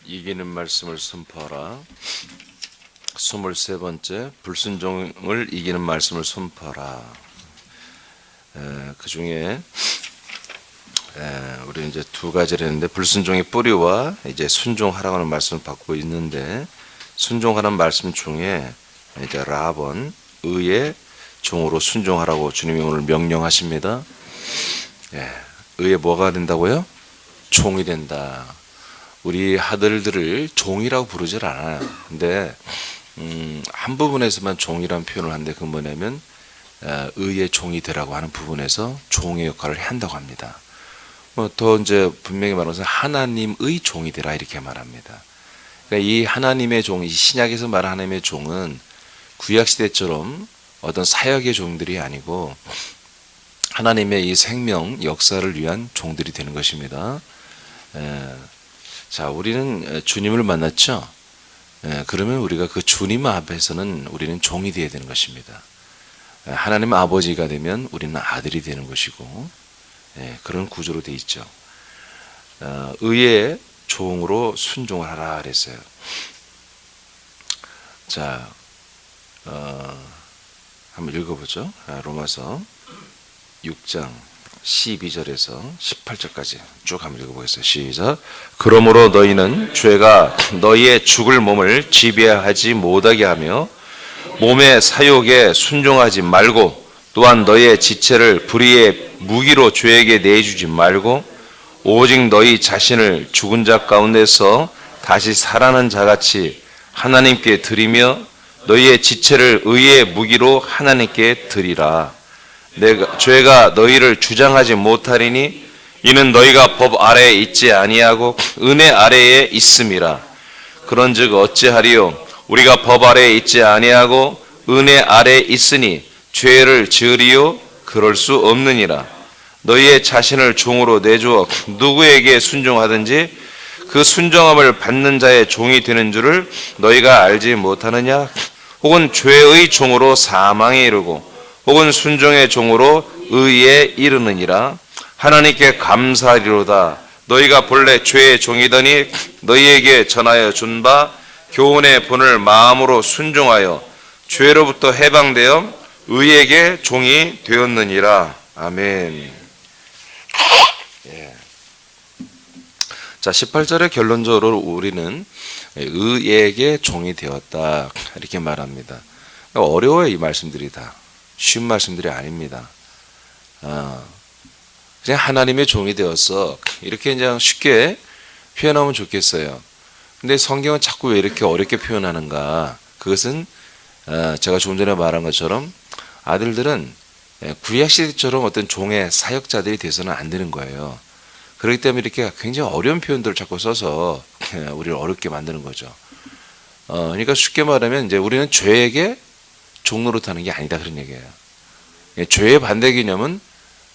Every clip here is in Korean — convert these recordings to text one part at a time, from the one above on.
이기는 말씀을 선포하라. 23번째 불순종을 이기는 말씀을 선포하라. 그 중에 우리 이제 두 가지를 했는데, 불순종의 뿌리와 이제 순종하라고 하는 말씀을 받고 있는데, 순종하는 말씀 중에 이제 라합은 의의 종으로 순종하라고 주님이 오늘 명령하십니다. 의의 뭐가 된다고요? 종이 된다. 우리 아들들을 종이라고 부르질 않아요. 근데 한 부분에서만 종이라는 표현을 하는데, 그 뭐냐면 의의 종이 되라고 하는 부분에서 종의 역할을 한다고 합니다. 더 이제 분명히 말해서 하나님의 종이 되라 이렇게 말합니다. 그러니까 이 하나님의 종, 이 신약에서 말하는 하나님의 종은 구약 시대처럼 어떤 사역의 종들이 아니고 하나님의 이 생명 역사를 위한 종들이 되는 것입니다. 자, 우리는 주님을 만났죠. 그러면 우리가 그 주님 앞에서는 우리는 종이 되어야 되는 것입니다. 하나님 아버지가 되면 우리는 아들이 되는 것이고, 그런 구조로 되어 있죠. 의의 종으로 순종을 하라 그랬어요. 자, 한번 읽어보죠. 로마서 6장 12절에서 18절까지 쭉 한번 읽어보겠습니다. 시작. 그러므로 너희는 죄가 너희의 죽을 몸을 지배하지 못하게 하며 몸의 사욕에 순종하지 말고, 또한 너희의 지체를 불의의 무기로 죄에게 내주지 말고, 오직 너희 자신을 죽은 자 가운데서 다시 살아난 자같이 하나님께 드리며 너희의 지체를 의의 무기로 하나님께 드리라. 죄가 너희를 주장하지 못하리니 이는 너희가 법 아래에 있지 아니하고 은혜 아래에 있음이라. 그런즉 어찌하리요? 우리가 법 아래에 있지 아니하고 은혜 아래에 있으니 죄를 지으리요? 그럴 수 없느니라. 너희의 자신을 종으로 내주어 누구에게 순종하든지 그 순종함을 받는 자의 종이 되는 줄을 너희가 알지 못하느냐? 혹은 죄의 종으로 사망에 이르고 혹은 순종의 종으로 의에 이르느니라. 하나님께 감사하리로다. 너희가 본래 죄의 종이더니 너희에게 전하여 준 바 교훈의 본을 마음으로 순종하여 죄로부터 해방되어 의에게 종이 되었느니라. 아멘. 자, 18절의 결론적으로 우리는 의에게 종이 되었다 이렇게 말합니다. 어려워요. 이 말씀들이 다 쉬운 말씀들이 아닙니다. 그냥 하나님의 종이 되었어 이렇게 그냥 쉽게 표현하면 좋겠어요. 근데 성경은 자꾸 왜 이렇게 어렵게 표현하는가? 그것은 제가 조금 전에 말한 것처럼 아들들은 구약시대처럼 어떤 종의 사역자들이 돼서는 안 되는 거예요. 그렇기 때문에 이렇게 굉장히 어려운 표현들을 자꾸 써서 우리를 어렵게 만드는 거죠. 그러니까 쉽게 말하면 이제 우리는 죄에게 종 노릇하는 게 아니다 그런 얘기예요. 죄의 반대 개념은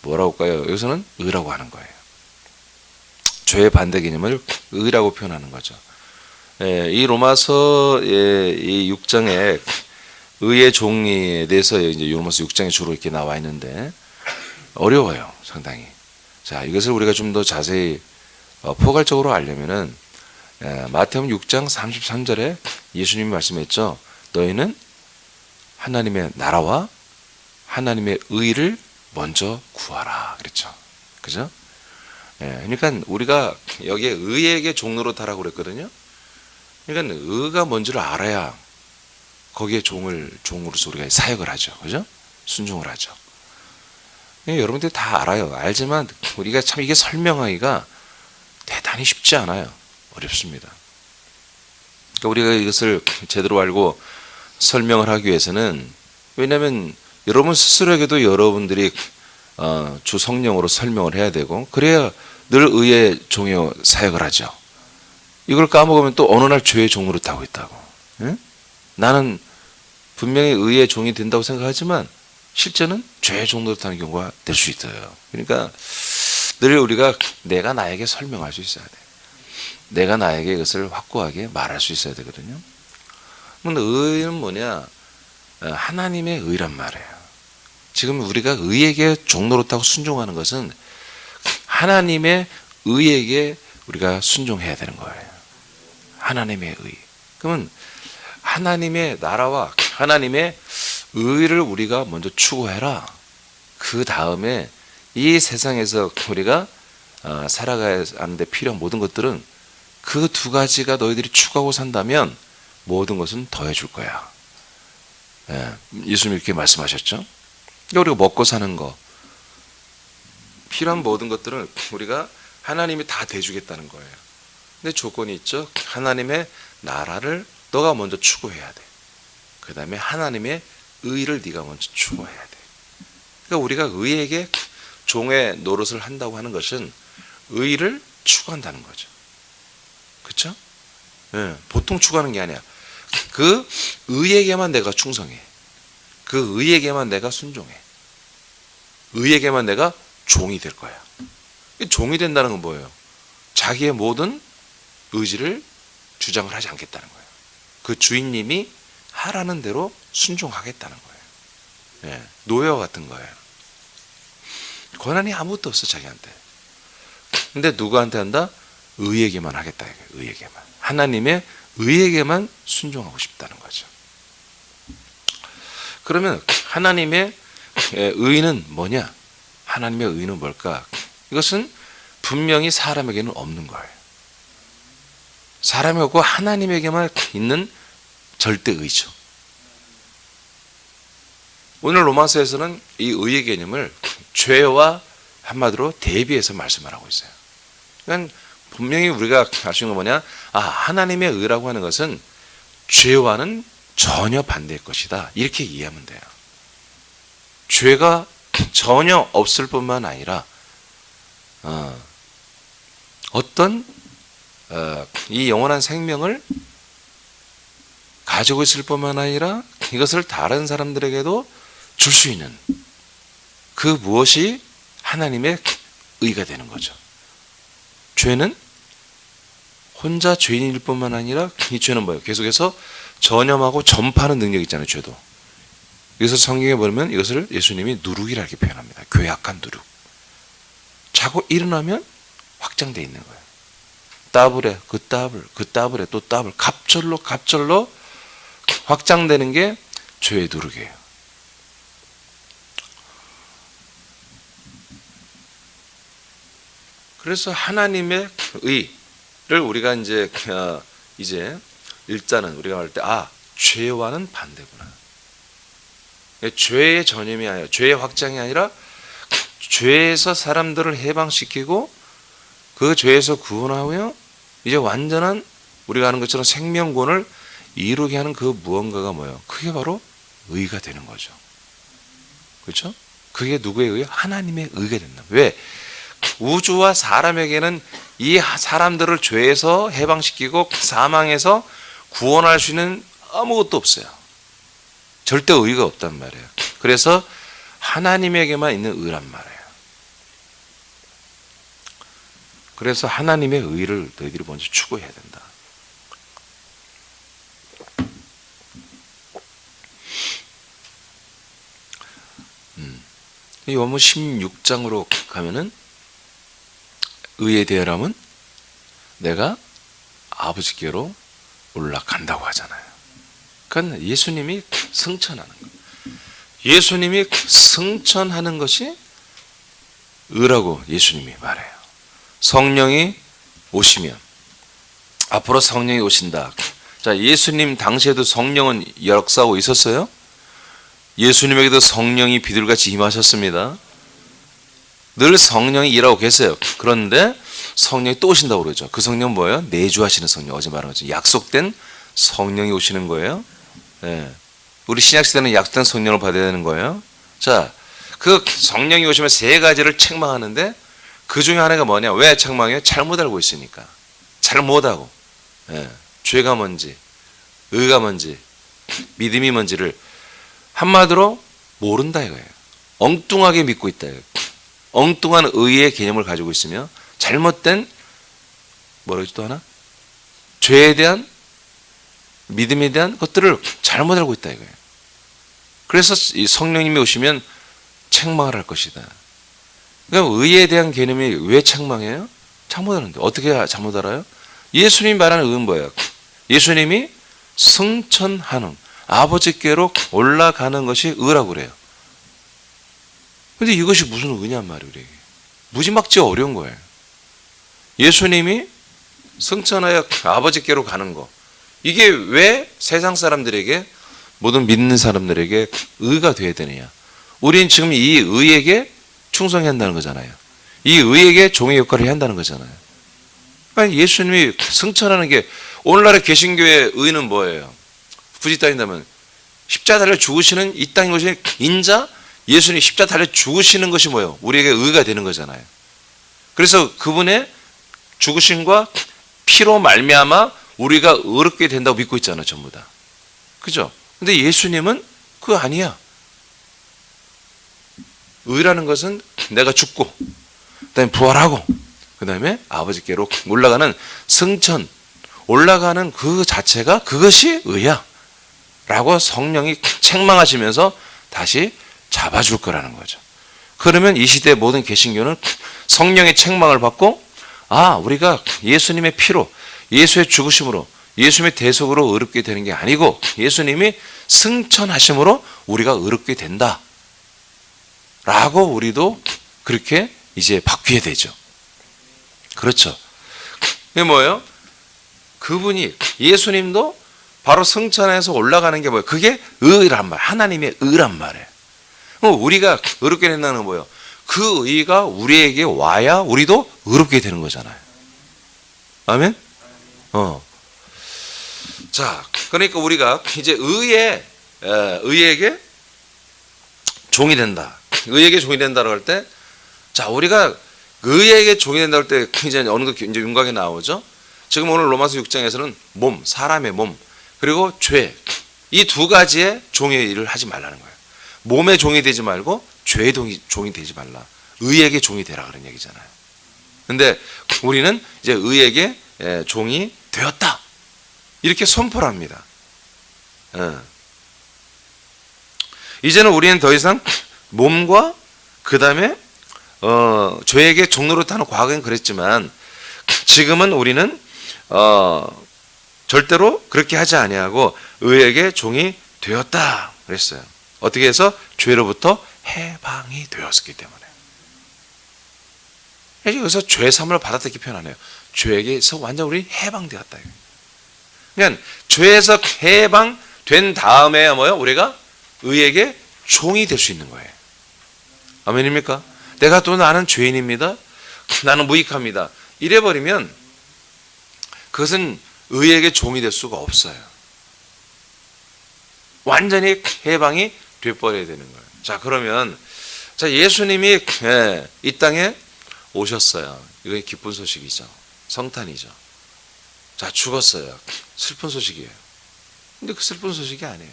뭐라고 할까요? 여기서는 의라고 하는 거예요. 죄의 반대 개념을 의라고 표현하는 거죠. 이 로마서 이 6장에 의의 종에 대해서 이제 로마서 6장에 주로 이렇게 나와 있는데 어려워요, 상당히. 자, 이것을 우리가 좀 더 자세히 포괄적으로 알려면은 마태복음 6장 33절에 예수님이 말씀했죠. 너희는 하나님의 나라와 하나님의 의를 먼저 구하라 그랬죠. 그죠? 그러니까 우리가 여기에 의에게 종노릇하라고 그랬거든요. 그러니까 의가 뭔지를 알아야 거기에 종으로서 우리가 사역을 하죠. 그죠? 순종을 하죠. 여러분들이 다 알아요. 알지만 우리가 참 이게 설명하기가 대단히 쉽지 않아요. 어렵습니다. 그러니까 우리가 이것을 제대로 알고 설명을 하기 위해서는, 왜냐하면 여러분 스스로에게도 여러분들이 주 성령으로 설명을 해야 되고, 그래야 늘 의의 종의 사역을 하죠. 이걸 까먹으면 또 어느 날 죄의 종으로 타고 있다고. 응? 나는 분명히 의의 종이 된다고 생각하지만 실제는 죄의 종으로 타는 경우가 될 수 있어요. 그러니까 늘 우리가 내가 나에게 설명할 수 있어야 돼. 내가 나에게 이것을 확고하게 말할 수 있어야 되거든요. 근데 의는 뭐냐? 하나님의 의란 말이에요. 지금 우리가 의에게 종노릇하고 순종하는 것은 하나님의 의에게 우리가 순종해야 되는 거예요. 하나님의 의. 그러면 하나님의 나라와 하나님의 의를 우리가 먼저 추구해라. 그 다음에 이 세상에서 우리가 살아가야 하는데 필요한 모든 것들은 그 두 가지가 너희들이 추구하고 산다면 모든 것은 더해줄 거야. 예수님이 이렇게 말씀하셨죠. 우리가 먹고 사는 거, 필요한 모든 것들은 우리가 하나님이 다 대주겠다는 거예요. 근데 조건이 있죠. 하나님의 나라를 너가 먼저 추구해야 돼. 그 다음에 하나님의 의를 네가 먼저 추구해야 돼. 그러니까 우리가 의에게 종의 노릇을 한다고 하는 것은 의를 추구한다는 거죠. 그렇죠? 보통 추구하는 게 아니야. 그 의에게만 내가 충성해. 그 의에게만 내가 순종해. 의에게만 내가 종이 될 거야. 종이 된다는 건 뭐예요? 자기의 모든 의지를 주장을 하지 않겠다는 거예요. 그 주인님이 하라는 대로 순종하겠다는 거예요. 노예와 같은 거예요. 권한이 아무것도 없어 자기한테. 근데 누구한테 한다? 의에게만 하겠다. 의에게만. 하나님의 의에게만 순종하고 싶다는 거죠. 그러면 하나님의 의는 뭐냐? 하나님의 의는 뭘까? 이것은 분명히 사람에게는 없는 거예요. 사람이 없고 하나님에게만 있는 절대 의죠. 오늘 로마서에서는 이 의의 개념을 죄와 한마디로 대비해서 말씀을 하고 있어요. 그러니까 분명히 우리가 알 수 있는 건 뭐냐? 하나님의 의라고 하는 것은 죄와는 전혀 반대의 것이다. 이렇게 이해하면 돼요. 죄가 전혀 없을 뿐만 아니라 어떤 이 영원한 생명을 가지고 있을 뿐만 아니라 이것을 다른 사람들에게도 줄 수 있는 그 무엇이 하나님의 의가 되는 거죠. 죄는 혼자 죄인일 뿐만 아니라 이 죄는 뭐예요? 계속해서 전염하고 전파하는 능력이 있잖아요. 죄도. 그래서 성경에 보면 이것을 예수님이 누룩이라 이렇게 표현합니다. 괴악한 누룩. 자고 일어나면 확장되어 있는 거예요. 따블에 그 따블에 또 따블, 갑절로 확장되는 게 죄의 누룩이에요. 그래서 하나님의 의를 우리가 이제 일단은 우리가 할 때 죄와는 반대구나. 죄의 전염이 아니라 죄의 확장이 아니라 죄에서 사람들을 해방시키고 그 죄에서 구원하며 이제 완전한 우리가 아는 것처럼 생명권을 이루게 하는 그 무언가가 뭐예요? 그게 바로 의가 되는 거죠. 그렇죠? 그게 누구의 의예요? 하나님의 의가 된다. 왜? 우주와 사람에게는 이 사람들을 죄에서 해방시키고 사망에서 구원할 수 있는 아무것도 없어요. 절대 의가 없단 말이에요. 그래서 하나님에게만 있는 의란 말이에요. 그래서 하나님의 의를 너희들이 먼저 추구해야 된다. 이 원문 16장으로 가면은 의에 대하라면 내가 아버지께로 올라간다고 하잖아요. 그러니까 예수님이 승천하는 거. 예수님이 승천하는 것이 의라고 예수님이 말해요. 성령이 오시면 앞으로 성령이 오신다. 자, 예수님 당시에도 성령은 역사하고 있었어요. 예수님에게도 성령이 비둘같이 임하셨습니다. 늘 성령이 일하고 계세요. 그런데 성령이 또 오신다고 그러죠. 그 성령은 뭐예요? 내주하시는 성령. 어제 말한 거죠. 약속된 성령이 오시는 거예요. 우리 신약시대는 약속된 성령을 받아야 되는 거예요. 자, 그 성령이 오시면 세 가지를 책망하는데 그 중에 하나가 뭐냐? 왜 책망해요? 잘못 알고 있으니까. 잘못하고 죄가 뭔지, 의가 뭔지, 믿음이 뭔지를 한마디로 모른다 이거예요. 엉뚱하게 믿고 있다 이거예요. 엉뚱한 의의 개념을 가지고 있으며 잘못된 뭐라고 또 하나? 죄에 대한 믿음에 대한 것들을 잘못 알고 있다 이거예요. 그래서 이 성령님이 오시면 책망을 할 것이다. 그러니까 의에 대한 개념이 왜 책망해요? 잘못 아는데 어떻게 잘못 알아요? 예수님이 말하는 의는 뭐예요? 예수님이 승천하는, 아버지께로 올라가는 것이 의라고 그래요. 근데 이것이 무슨 의냔 말이에요. 우리에게 무지막지 어려운 거예요. 예수님이 승천하여 아버지께로 가는 거, 이게 왜 세상 사람들에게, 모든 믿는 사람들에게 의가 되어야 되느냐? 우리는 지금 이 의에게 충성해야 한다는 거잖아요. 이 의에게 종의 역할을 해야 한다는 거잖아요. 그러니까 예수님이 승천하는 게, 오늘날의 개신교의 의는 뭐예요? 굳이 따진다면 십자가 달려 죽으시는 이 땅인 것이 인자, 예수님이 십자가 달려 죽으시는 것이 뭐예요? 우리에게 의가 되는 거잖아요. 그래서 그분의 죽으심과 피로 말미암아 우리가 의롭게 된다고 믿고 있잖아요, 전부 다. 그죠? 근데 예수님은 그거 아니야. 의라는 것은 내가 죽고, 그다음에 부활하고, 그다음에 아버지께로 올라가는 승천, 올라가는 그 자체가, 그것이 의야 라고 성령이 책망하시면서 다시 잡아줄 거라는 거죠. 그러면 이 시대의 모든 개신교는 성령의 책망을 받고, 우리가 예수님의 피로, 예수의 죽으심으로, 예수님의 대속으로 의롭게 되는 게 아니고 예수님이 승천하심으로 우리가 의롭게 된다 라고 우리도 그렇게 이제 바뀌어야 되죠. 그렇죠. 이게 뭐예요? 그분이, 예수님도 바로 승천해서 올라가는 게 뭐예요? 그게 의란 말, 하나님의 의란 말이에요. 우리가 의롭게 된다는 건 뭐예요? 그 의가 우리에게 와야 우리도 의롭게 되는 거잖아요. 아멘? 자, 그러니까 우리가 이제 의에게 종이 된다. 의에게 종이 된다고 할 때, 자, 우리가 의에게 종이 된다고 할 때 이제 어느 정도 이제 윤곽이 나오죠. 지금 오늘 로마서 6장에서는 몸, 사람의 몸, 그리고 죄, 이 두 가지의 종의 일을 하지 말라는 거예요. 몸의 종이 되지 말고 죄의 종이 되지 말라. 의에게 종이 되라 그런 얘기잖아요. 근데 우리는 이제 의에게 종이 되었다, 이렇게 선포를 합니다. 이제는 우리는 더 이상 몸과 그 다음에 죄에게 종노릇하는, 과거엔 그랬지만 지금은 우리는 절대로 그렇게 하지 아니하고 의에게 종이 되었다 그랬어요. 어떻게 해서? 죄로부터 해방이 되었기 때문에. 여기서 죄 사함을 받았다 이렇게 표현하네요. 죄에게서 완전 우리 해방되었다. 그러니까 죄에서 해방된 다음에 뭐요? 우리가 의에게 종이 될 수 있는 거예요. 아멘입니까? 내가 또 나는 죄인입니다, 나는 무익합니다, 이래버리면 그것은 의에게 종이 될 수가 없어요. 완전히 해방이 돼버려야 되는 거예요. 자, 그러면 자, 예수님이 이 땅에 오셨어요. 이거 기쁜 소식이죠. 성탄이죠. 자, 죽었어요. 슬픈 소식이에요. 근데 그 슬픈 소식이 아니에요.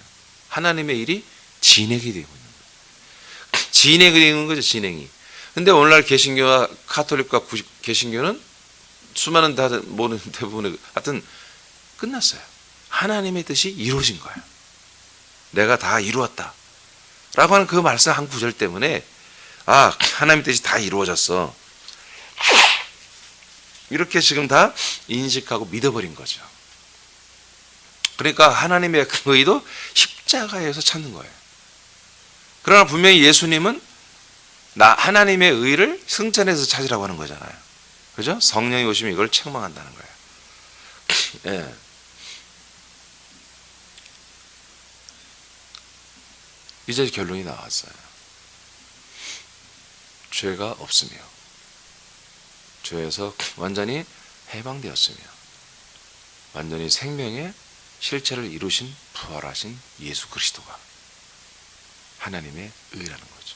하나님의 일이 진행이 되고 있는 거예요. 진행이 되는 거죠, 진행이. 근데 오늘날 개신교와 카톨릭과 개신교는 수많은 모든 대부분의, 하여튼 끝났어요. 하나님의 뜻이 이루어진 거예요. 내가 다 이루었다 라고 하는 그 말씀 한 구절 때문에 하나님의 뜻이 다 이루어졌어, 이렇게 지금 다 인식하고 믿어버린 거죠. 그러니까 하나님의 그 의도 십자가에서 찾는 거예요. 그러나 분명히 예수님은 하나님의 의를 승천해서 찾으라고 하는 거잖아요. 그죠? 성령이 오시면 이걸 책망한다는 거예요. 예. 이제 결론이 나왔어요. 죄가 없으며 죄에서 완전히 해방되었으며 완전히 생명의 실체를 이루신 부활하신 예수 그리스도가 하나님의 의라는 거죠.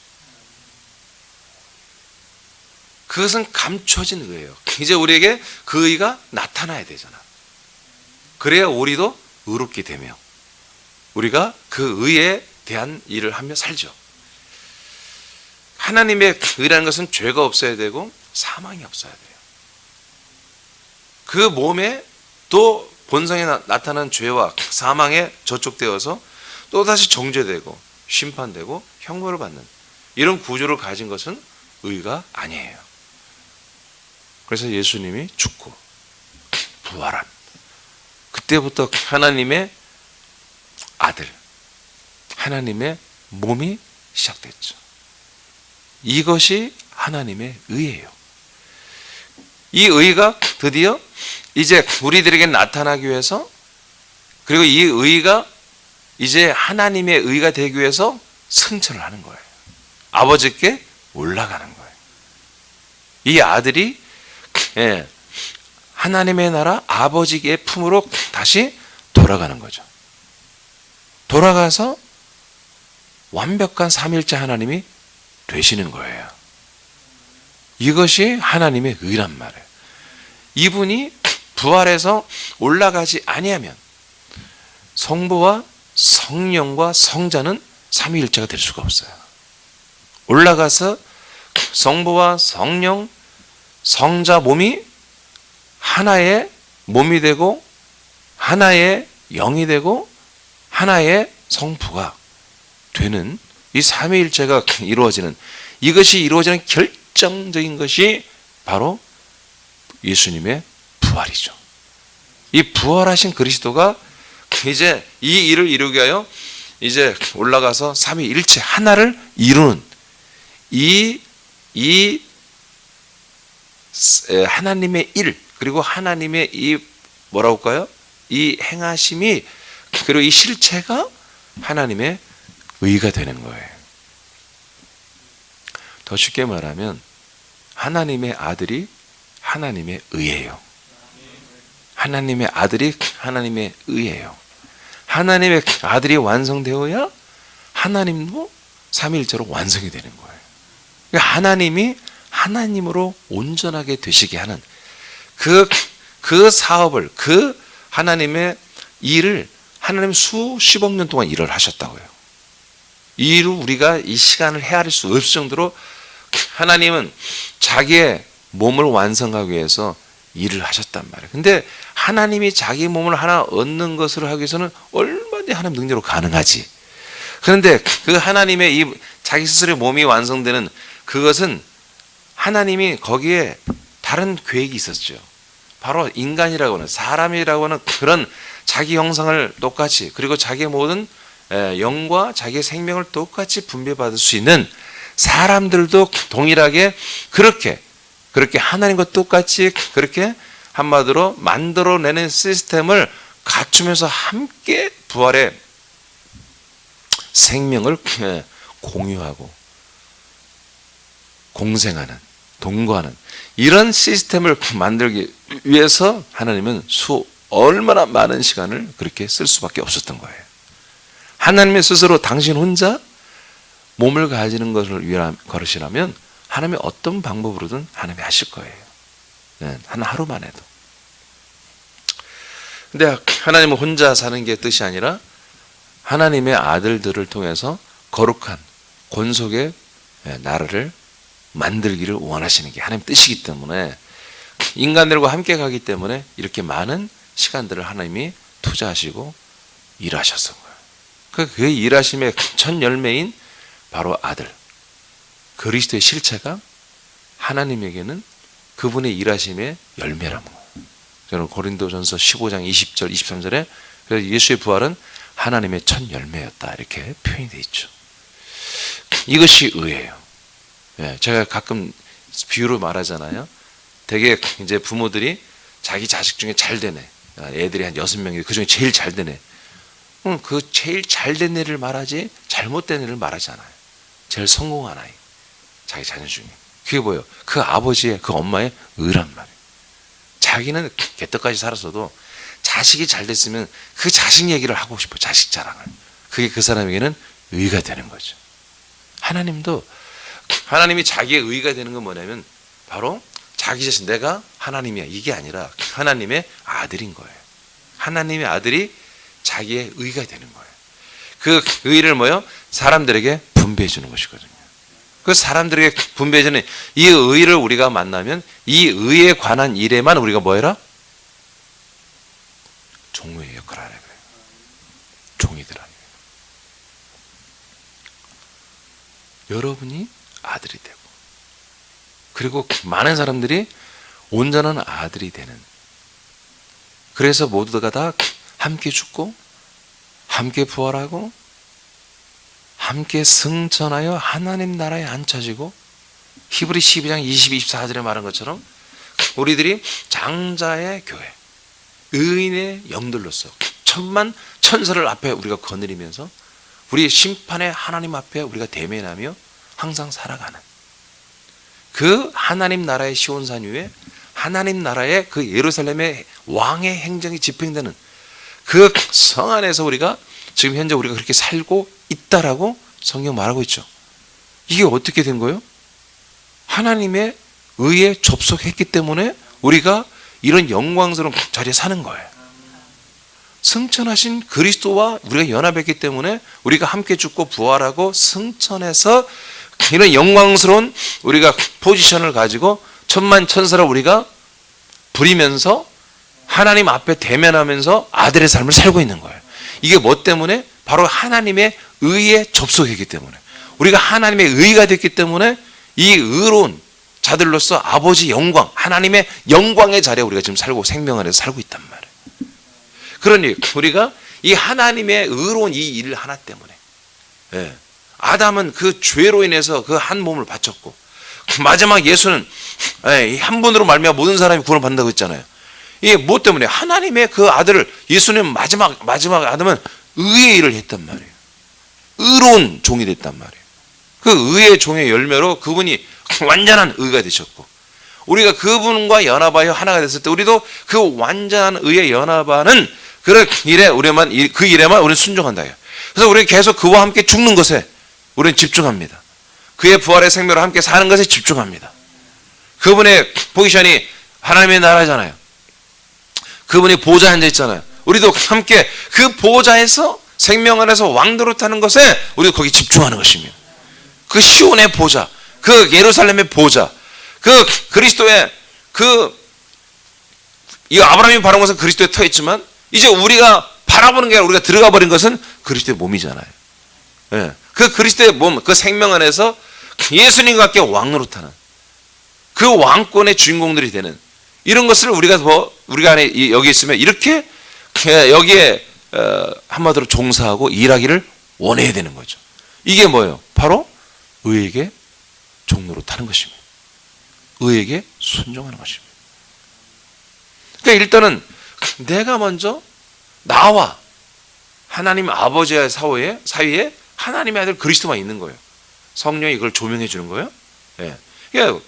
그것은 감춰진 의예요. 이제 우리에게 그 의가 나타나야 되잖아. 그래야 우리도 의롭게 되며 우리가 그 의에 대한 일을 하며 살죠. 하나님의 의라는 것은 죄가 없어야 되고 사망이 없어야 돼요. 그 몸에 또 본성에 나타난 죄와 사망에 저촉되어서 또다시 정죄되고 심판되고 형벌을 받는 이런 구조를 가진 것은 의가 아니에요. 그래서 예수님이 죽고 부활한 그때부터 하나님의 아들, 하나님의 몸이 시작됐죠. 이것이 하나님의 의예요. 이 의가 드디어 이제 우리들에게 나타나기 위해서, 그리고 이 의가 이제 하나님의 의가 되기 위해서 승천을 하는 거예요. 아버지께 올라가는 거예요. 이 아들이 하나님의 나라 아버지의 품으로 다시 돌아가는 거죠. 돌아가서 완벽한 삼위일체 하나님이 되시는 거예요. 이것이 하나님의 의란 말이에요. 이분이 부활해서 올라가지 아니하면 성부와 성령과 성자는 삼위일체가 될 수가 없어요. 올라가서 성부와 성령, 성자 몸이 하나의 몸이 되고 하나의 영이 되고 하나의 성부가 되는 이 삼위일체가 이루어지는, 이것이 이루어지는 결정적인 것이 바로 예수님의 부활이죠. 이 부활하신 그리스도가 이제 이 일을 이루기 위하여 이제 올라가서 삼위일체 하나를 이루는 이 하나님의 일, 그리고 하나님의 이 뭐라고 할까요? 이 행하심이, 그리고 이 실체가 하나님의 의가 되는 거예요. 더 쉽게 말하면 하나님의 아들이 하나님의 의예요. 하나님의 아들이 하나님의 의예요. 하나님의 아들이 완성되어야 하나님도 삼위일체로 완성이 되는 거예요. 그러니까 하나님이 하나님으로 온전하게 되시게 하는 그 사업을, 그 하나님의 일을 하나님 수십억 년 동안 일을 하셨다고요. 이 일을 우리가 이 시간을 헤아릴 수 없을 정도로 하나님은 자기의 몸을 완성하기 위해서 일을 하셨단 말이에요. 근데 하나님이 자기 몸을 하나 얻는 것을 하기 위해서는 얼마나 하나님 능력으로 가능하지. 그런데 그 하나님의 이 자기 스스로의 몸이 완성되는 그것은 하나님이 거기에 다른 계획이 있었죠. 바로 인간이라고 하는, 사람이라고 하는 그런 자기 형상을 똑같이, 그리고 자기의 모든 영과 자기의 생명을 똑같이 분배받을 수 있는 사람들도 동일하게 그렇게 하나님과 똑같이 그렇게 한마디로 만들어내는 시스템을 갖추면서 함께 부활의 생명을 공유하고 공생하는, 동거하는 이런 시스템을 만들기 위해서 하나님은 얼마나 많은 시간을 그렇게 쓸 수밖에 없었던 거예요. 하나님의 스스로 당신 혼자 몸을 가지는 것을 위한 것이라면 하나님이 어떤 방법으로든 하나님이 하실 거예요. 한 하루만 해도. 근데 하나님은 혼자 사는 게 뜻이 아니라 하나님의 아들들을 통해서 거룩한 권속의 나라를 만들기를 원하시는 게 하나님 뜻이기 때문에, 인간들과 함께 가기 때문에 이렇게 많은 시간들을 하나님이 투자하시고 일하셨던 거예요. 그 일하심의 첫 열매인 바로 아들, 그리스도의 실체가 하나님에게는 그분의 일하심의 열매라는 거예요. 저는 고린도전서 15장 20절 23절에 그래서 예수의 부활은 하나님의 첫 열매였다 이렇게 표현이 되어 있죠. 이것이 의예요. 제가 가끔 비유로 말하잖아요. 되게 이제 부모들이 자기 자식 중에 잘 되네, 애들이 한 6명이 그 중에 제일 잘 되네, 그 제일 잘 된 애를 말하지 잘못된 애를 말하지 않아요. 제일 성공한 아이, 자기 자녀 중에. 그게 뭐예요? 그 아버지의, 그 엄마의 의란 말이에요. 자기는 개떡까지 살았어도 자식이 잘 됐으면 그 자식 얘기를 하고 싶어, 자식 자랑을. 그게 그 사람에게는 의가 되는 거죠. 하나님도, 하나님이 자기의 의가 되는 건 뭐냐면 바로 자기 자신, 내가 하나님이야 이게 아니라 하나님의 아들인 거예요. 하나님의 아들이 자기의 의가 되는 거예요. 그 의를 뭐요? 사람들에게 분배해 주는 것이거든요. 그 사람들에게 분배해 주는 이 의를 우리가 만나면 이 의에 관한 일에만 우리가 뭐 해라? 종의 역할을 하는 거예요. 종이들 아니에요. 여러분이 아들이 되고, 그리고 많은 사람들이 온전한 아들이 되는, 그래서 모두가 다 함께 죽고 함께 부활하고 함께 승천하여 하나님 나라에 앉혀지고 히브리 12장 20, 24절에 말한 것처럼 우리들이 장자의 교회, 의인의 영들로서 천만 천사를 앞에 우리가 거느리면서 우리 심판의 하나님 앞에 우리가 대면하며 항상 살아가는 그 하나님 나라의 시온산 위에 하나님 나라의 그 예루살렘의 왕의 행정이 집행되는 그 성 안에서 우리가 지금 현재 우리가 그렇게 살고 있다라고 성경 말하고 있죠. 이게 어떻게 된 거예요? 하나님의 의에 접속했기 때문에 우리가 이런 영광스러운 자리에 사는 거예요. 승천하신 그리스도와 우리가 연합했기 때문에 우리가 함께 죽고 부활하고 승천해서 이런 영광스러운 우리가 포지션을 가지고 천만 천사를 우리가 부리면서 하나님 앞에 대면하면서 아들의 삶을 살고 있는 거예요. 이게 뭐 때문에? 바로 하나님의 의에 접속했기 때문에, 우리가 하나님의 의가 됐기 때문에 이 의로운 자들로서 아버지 영광, 하나님의 영광의 자리에 우리가 지금 살고 생명 안에서 살고 있단 말이에요. 그러니 우리가 이 하나님의 의로운 이 일 하나 때문에, 아담은 그 죄로 인해서 그 한 몸을 바쳤고 마지막 예수는 한 분으로 말미암아 모든 사람이 구원을 받는다고 했잖아요. 이게 뭐 때문에? 하나님의 그 아들을, 예수님 마지막 아담은 의의 일을 했단 말이에요. 의로운 종이 됐단 말이에요. 그 의의 종의 열매로 그분이 완전한 의가 되셨고, 우리가 그분과 연합하여 하나가 됐을 때 우리도 그 완전한 의에 연합하는 그 일에만 우리는 순종한다. 그래서 우리는 계속 그와 함께 죽는 것에 우리는 집중합니다. 그의 부활의 생명으로 함께 사는 것에 집중합니다. 그분의 포지션이 하나님의 나라잖아요. 그분이 보좌에 앉아 있잖아요. 우리도 함께 그 보좌에서 생명 안에서 왕노릇하는 것에 우리도 거기 집중하는 것입니다. 그 시온의 보좌, 그 예루살렘의 보좌, 그 그리스도의 이 아브라함이 바라본 것은 그리스도의 터였지만 이제 우리가 바라보는 게 아니라 우리가 들어가 버린 것은 그리스도의 몸이잖아요. 그 그리스도의 몸, 그 생명 안에서 예수님과 함께 왕노릇하는 그 왕권의 주인공들이 되는 이런 것을 우리가 안에 여기 있으면 이렇게 여기에 한마디로 종사하고 일하기를 원해야 되는 거죠. 이게 뭐예요? 바로 의에게 종노릇하는 것입니다. 의에게 순종하는 것입니다. 그러니까 일단은 내가 먼저 나와 하나님 아버지의 사이에 하나님의 아들 그리스도만 있는 거예요. 성령이 그걸 조명해 주는 거예요. 그러니까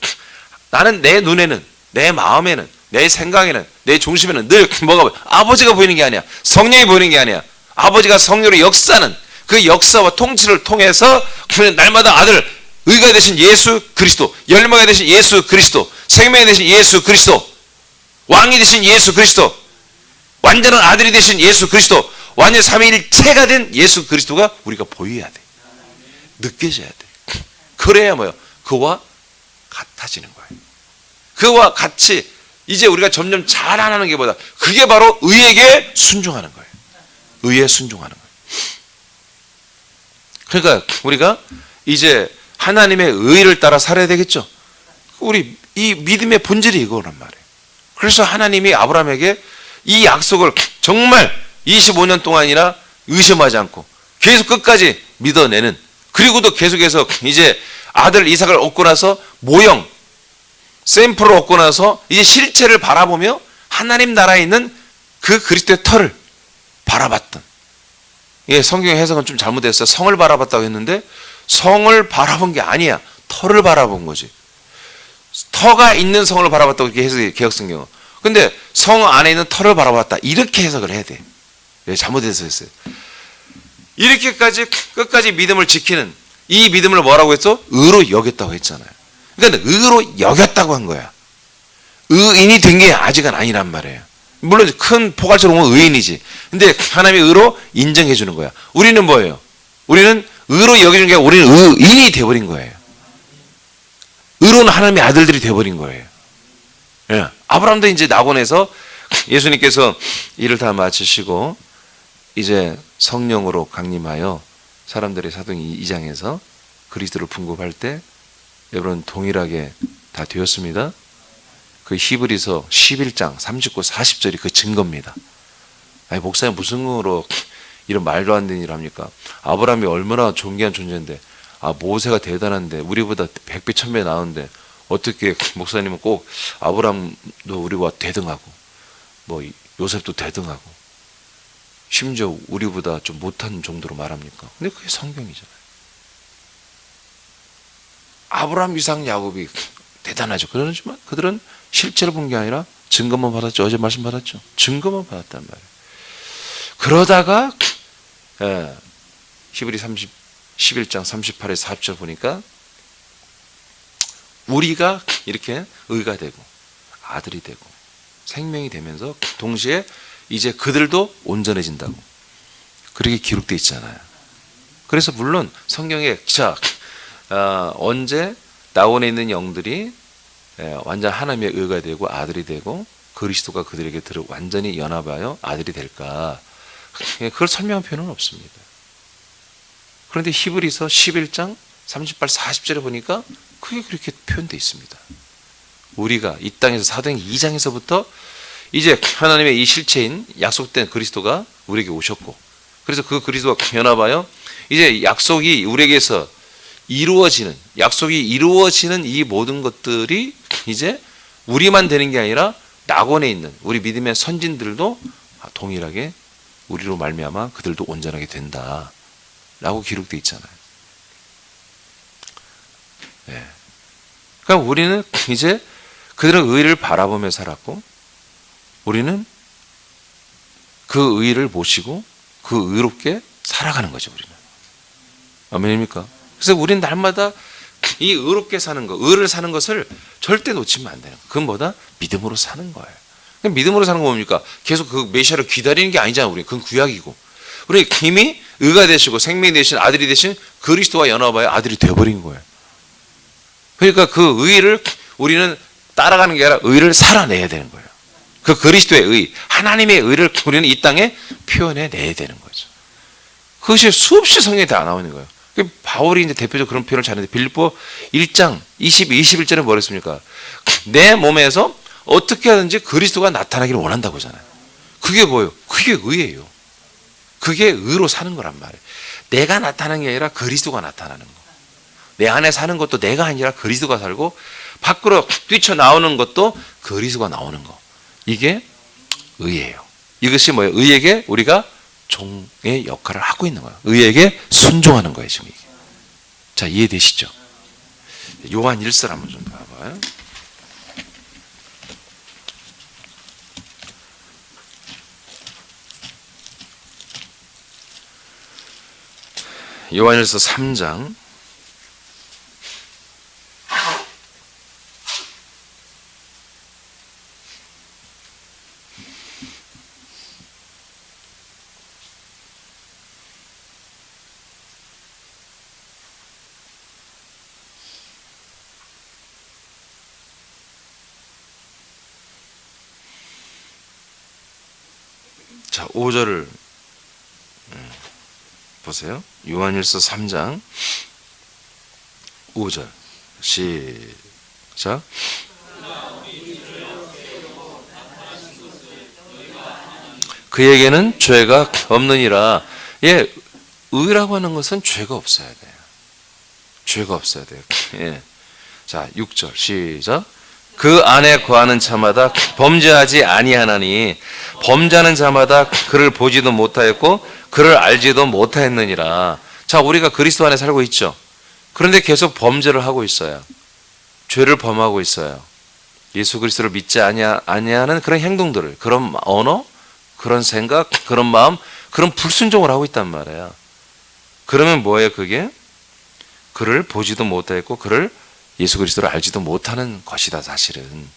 나는 내 눈에는, 내 마음에는, 내 생각에는, 내 중심에는 늘 뭐가 아버지가 보이는 게 아니야. 성령이 보이는 게 아니야. 아버지가 성령으로 역사는 그 역사와 통치를 통해서 날마다 아들, 의가 되신 예수 그리스도, 열매가 되신 예수 그리스도, 생명이 되신 예수 그리스도, 왕이 되신 예수 그리스도, 완전한 아들이 되신 예수 그리스도, 완전 삼위일체가 된 예수 그리스도가 우리가 보여야 돼. 느껴져야 돼. 그래야 뭐예요? 그와 같아지는 거예요. 그와 같이 이제 우리가 점점 잘하는 게 보다 그게 바로 의에게 순종하는 거예요. 의에 순종하는 거예요. 그러니까 우리가 이제 하나님의 의를 따라 살아야 되겠죠. 우리 이 믿음의 본질이 이거란 말이에요. 그래서 하나님이 아브라함에게 이 약속을 정말 25년 동안이나 의심하지 않고 계속 끝까지 믿어내는, 그리고도 계속해서 이제 아들 이삭을 얻고 나서 모형 샘플을 얻고 나서 이제 실체를 바라보며 하나님 나라에 있는 그 그리스도의 터를 바라봤던, 성경 해석은 좀 잘못됐어요. 성을 바라봤다고 했는데 성을 바라본 게 아니야. 터를 바라본 거지. 터가 있는 성을 바라봤다고 이렇게 해석이 개혁성경은. 근데 성 안에 있는 터를 바라봤다, 이렇게 해석을 해야 돼. 잘못해서 했어요. 이렇게까지 끝까지 믿음을 지키는 이 믿음을 뭐라고 했어? 의로 여겼다고 했잖아요. 그러니까 의로 여겼다고 한 거야. 의인이 된 게 아직은 아니란 말이에요. 물론 큰 포괄적으로 보면 의인이지. 근데 하나님의 의로 인정해 주는 거야. 우리는 뭐예요? 우리는 의로 여기는 게 아니라 우리는 의인이 되어버린 거예요. 의로운 하나님의 아들들이 되어버린 거예요. 아브라함도 이제 낙원에서 예수님께서 일을 다 마치시고 이제 성령으로 강림하여 사람들의 사도행 2장에서 그리스도를 풍급할 때 여러분 동일하게 다 되었습니다. 그 히브리서 11장 39, 40절이 그 증거입니다. 아니 목사님 무슨 근거로 이런 말도 안 되는 일을 합니까? 아브라함이 얼마나 존귀한 존재인데, 모세가 대단한데 우리보다 100배 1000배 나은데 어떻게 목사님은 꼭 아브라함도 우리와 대등하고 뭐 요셉도 대등하고 심지어 우리보다 좀 못한 정도로 말합니까? 근데 그게 성경이잖아요. 아브라함, 이삭, 야곱이 대단하죠. 그러지만 그들은 실제로 본 게 아니라 증거만 받았죠. 어제 말씀 받았죠. 증거만 받았단 말이에요. 그러다가 히브리 11장 38에서 40절 보니까 우리가 이렇게 의가 되고 아들이 되고 생명이 되면서 동시에 이제 그들도 온전해진다고 그렇게 기록되어 있잖아요. 그래서 물론 성경에 언제 낙원에 있는 영들이 완전 하나님의 의가 되고 아들이 되고 그리스도가 그들에게 완전히 연합하여 아들이 될까, 그걸 설명한 표현은 없습니다. 그런데 히브리서 11장 38, 40절에 보니까 그게 그렇게 표현되어 있습니다. 우리가 이 땅에서 사도행 2장에서부터 이제 하나님의 이 실체인 약속된 그리스도가 우리에게 오셨고, 그래서 그 그리스도와 연합하여 이제 약속이 우리에게서 약속이 이루어지는 이 모든 것들이 이제 우리만 되는 게 아니라 낙원에 있는 우리 믿음의 선진들도 동일하게 우리로 말미암아 그들도 온전하게 된다라고 기록되어 있잖아요. 그러니까 우리는 이제 그들은 의를 바라보며 살았고, 우리는 그 의를 모시고 그 의롭게 살아가는 거죠. 우리는 아멘입니까? 그래서 우리는 날마다 이 의롭게 사는 것, 의를 사는 것을 절대 놓치면 안 돼요. 그건 뭐다? 믿음으로 사는 거예요. 믿음으로 사는 거 뭡니까? 계속 그 메시아를 기다리는 게 아니잖아요. 우리 그건 구약이고, 우리 이미 의가 되시고 생명이 되신 아들이 되신 그리스도와 연합하여 아들이 되어버린 거예요. 그러니까 그 의를 우리는 따라가는 게 아니라 의를 살아내야 되는 거예요. 그 그리스도의 의, 하나님의 의를 우리는 이 땅에 표현해내야 되는 거죠. 그것이 수없이 성경에 다 나오는 거예요. 바울이 이제 대표적으로 그런 표현을 잘했는데, 빌립보 1장 20, 21절에 뭐라 했습니까? 내 몸에서 어떻게 하든지 그리스도가 나타나기를 원한다고 하잖아요. 그게 뭐예요? 그게 의예요. 그게 의로 사는 거란 말이에요. 내가 나타나는 게 아니라 그리스도가 나타나는 거. 내 안에 사는 것도 내가 아니라 그리스도가 살고, 밖으로 뛰쳐나오는 것도 그리스도가 나오는 거. 이게 의예요. 이것이 뭐예요? 의에게 우리가 종의 역할을 하고 있는 거예요. 의에게 순종하는 거예요, 지금 이게. 자, 이해되시죠? 요한 1서 한번 좀 봐봐요. 요한 1서 3장 자, 5절을 보세요. 요한일서 3장 5절 시작. 그에게는 죄가 없느니라. 예, 의라고 하는 것은 죄가 없어야 돼요. 죄가 없어야 돼요. 예. 자, 6절 시작. 그 안에 거하는 자마다 범죄하지 아니하나니 범죄하는 자마다 그를 보지도 못하였고 그를 알지도 못하였느니라. 자, 우리가 그리스도 안에 살고 있죠. 그런데 계속 범죄를 하고 있어요. 죄를 범하고 있어요. 예수 그리스도를 믿지 아니하는 그런 행동들을, 그런 언어, 그런 생각, 그런 마음, 그런 불순종을 하고 있단 말이에요. 그러면 뭐예요? 그게 그를 보지도 못하였고 그를 예수 그리스도를 알지도 못하는 것이다, 사실은.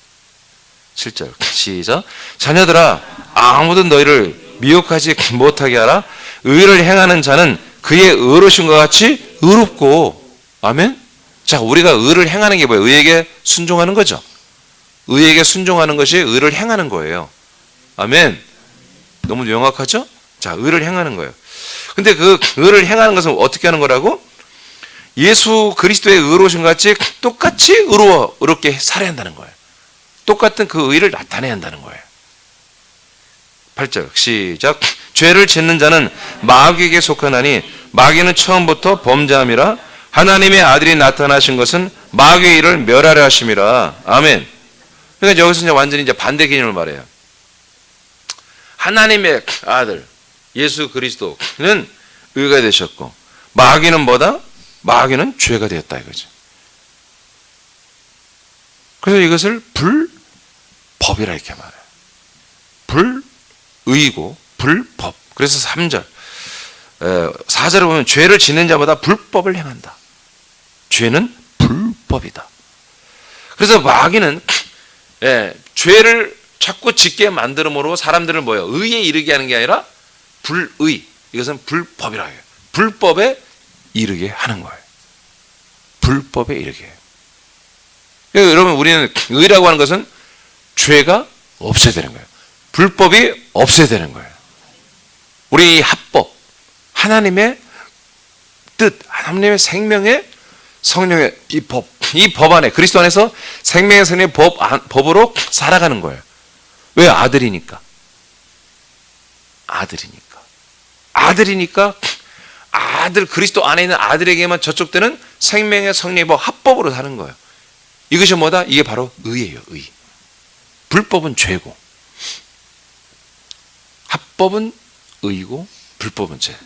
7절 시작. 자녀들아, 아무도 너희를 미혹하지 못하게 하라. 의를 행하는 자는 그의 의로우신 것 같이 의롭고. 아멘. 자, 우리가 의를 행하는 게 뭐예요? 의에게 순종하는 거죠. 의에게 순종하는 것이 의를 행하는 거예요. 아멘. 너무 명확하죠? 자, 의를 행하는 거예요. 근데 그 의를 행하는 것은 어떻게 하는 거라고? 예수 그리스도의 의로우신 것 같이 똑같이 의롭게 살아야 한다는 거예요. 똑같은 그 의를 나타내야 한다는 거예요. 8절 시작. 죄를 짓는 자는 마귀에게 속하나니 마귀는 처음부터 범죄함이라. 하나님의 아들이 나타나신 것은 마귀의 일을 멸하려 하심이라. 아멘. 그러니까 여기서 이제 완전히 이제 반대 개념을 말해요. 하나님의 아들 예수 그리스도는 의가 되셨고 마귀는 뭐다? 마귀는 죄가 되었다 이거죠. 그래서 이것을 불법이라 이렇게 말해요. 불의고 불법. 그래서 3절 4절에 보면 죄를 짓는 자마다 불법을 행한다. 죄는 불법이다. 그래서 마귀는 죄를 자꾸 짓게 만들므로 사람들을 뭐예요? 의에 이르게 하는 게 아니라 불의. 이것은 불법이라고 해요. 불법에 이르게 하는 거예요. 불법에 이르게 해요. 그러니까 여러분 우리는 의라고 하는 것은 죄가 없어야 되는 거예요. 불법이 없어야 되는 거예요. 우리 이 합법, 하나님의 뜻, 하나님의 생명의 성령의 이 법 안에 그리스도 안에서 생명의 성령의 법으로 살아가는 거예요. 왜? 아들이니까. 아들 그리스도 안에 있는 아들에게만 저촉되는 생명의 성령의 법 합법으로 사는 거예요. 이것이 뭐다? 이게 바로 의예요. 의. 불법은 죄고 합법은 의고 불법은 죄.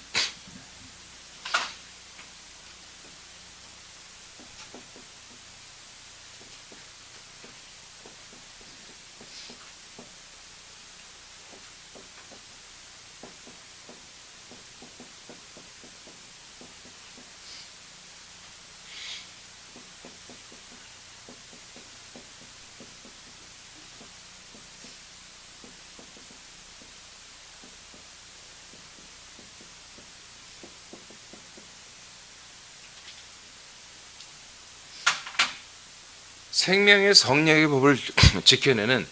생명의 성령의 법을 지켜내는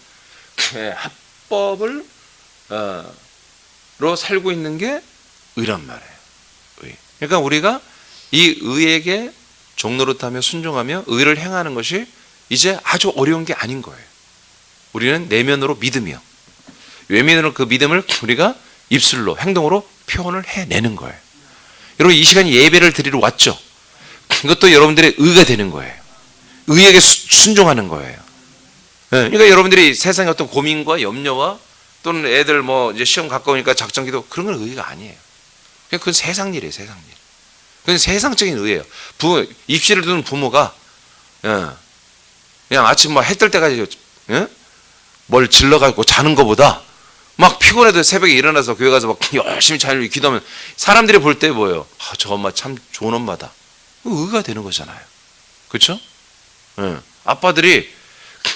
합법을 로 살고 있는 게 의란 말이에요. 의. 그러니까 우리가 이 의에게 종노릇하며 순종하며 의를 행하는 것이 이제 아주 어려운 게 아닌 거예요. 우리는 내면으로 믿으며 외면으로 그 믿음을 우리가 입술로 행동으로 표현을 해내는 거예요. 여러분 이 시간에 예배를 드리러 왔죠. 이것도 여러분들의 의가 되는 거예요. 의에게 순종하는 거예요. 그러니까 여러분들이 세상의 어떤 고민과 염려와 또는 애들 뭐 이제 시험 가까우니까 작정기도 그런 건 의가 아니에요. 그건 세상 일이에요, 세상 일. 그건 세상적인 의예요. 입시를 두는 부모가 그냥 아침 막 해 뜰 때까지 뭘 질러가지고 자는 것보다 막 피곤해도 새벽에 일어나서 교회 가서 막 열심히 잘 기도하면 사람들이 볼 때 뭐예요? 아, 저 엄마 참 좋은 엄마다. 의가 되는 거잖아요. 그렇죠? 아빠들이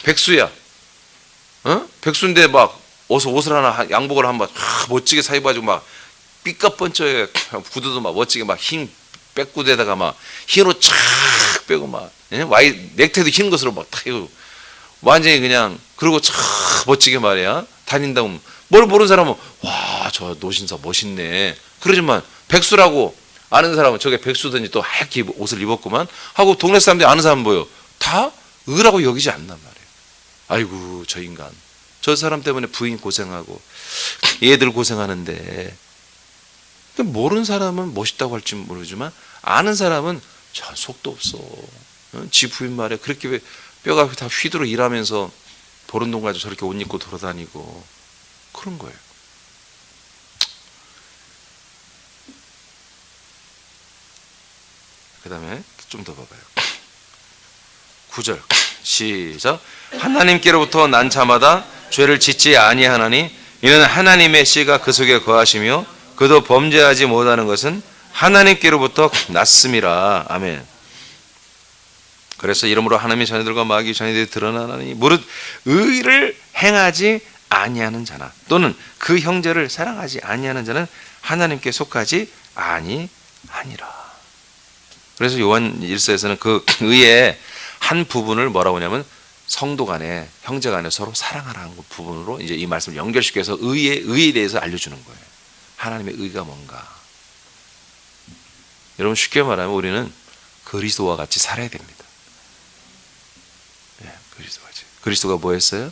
백수야. 백수인데 막 옷을 하나 양복을 한번 멋지게 사 입어가지고 막 삐까뻔쩍에 구두도 막 멋지게 막 흰 백구두에다가 막 흰 옷 쫙 빼고 막 넥타이도 흰 것으로 막 탁 입고 완전히 그냥 그러고 참 멋지게 말이야 다닌다고 뭘 모르는 사람은 와 저 노신사 멋있네 그러지만 백수라고 아는 사람은 저게 백수든지 또 하얗게 옷을 입었구만 하고 동네 사람들이 아는 사람은 뭐예요? 다 의라고 여기지 않단 말이에요. 아이고 저 인간 저 사람 때문에 부인 고생하고 얘들 고생하는데 모르는 사람은 멋있다고 할지 모르지만 아는 사람은 저 속도 없어. 지 부인 말에 그렇게 뼈가 다 휘두르 일하면서 보름동 가지고 저렇게 옷 입고 돌아다니고 그런 거예요. 그 다음에 좀 더 봐봐요. 9절 시작. 하나님께로부터 난 자마다 죄를 짓지 아니하나니 이는 하나님의 씨가 그 속에 거하시며 그도 범죄하지 못하는 것은 하나님께로부터 났음이라. 아멘. 그래서 이러므로 하나님의 자녀들과 마귀의 자녀들이 드러나나니 무릇 의를 행하지 아니하는 자나 또는 그 형제를 사랑하지 아니하는 자는 하나님께 속하지 아니하니라. 그래서 요한 1서에서는 그 의의 한 부분을 뭐라고 하냐면 성도 간에 형제 간에 서로 사랑하라는 부분으로 이제 이 말씀을 연결시켜서 의에 대해서 알려주는 거예요. 하나님의 의가 뭔가. 여러분 쉽게 말하면 우리는 그리스도와 같이 살아야 됩니다. 네, 그리스도와 같이. 그리스도가 뭐 했어요?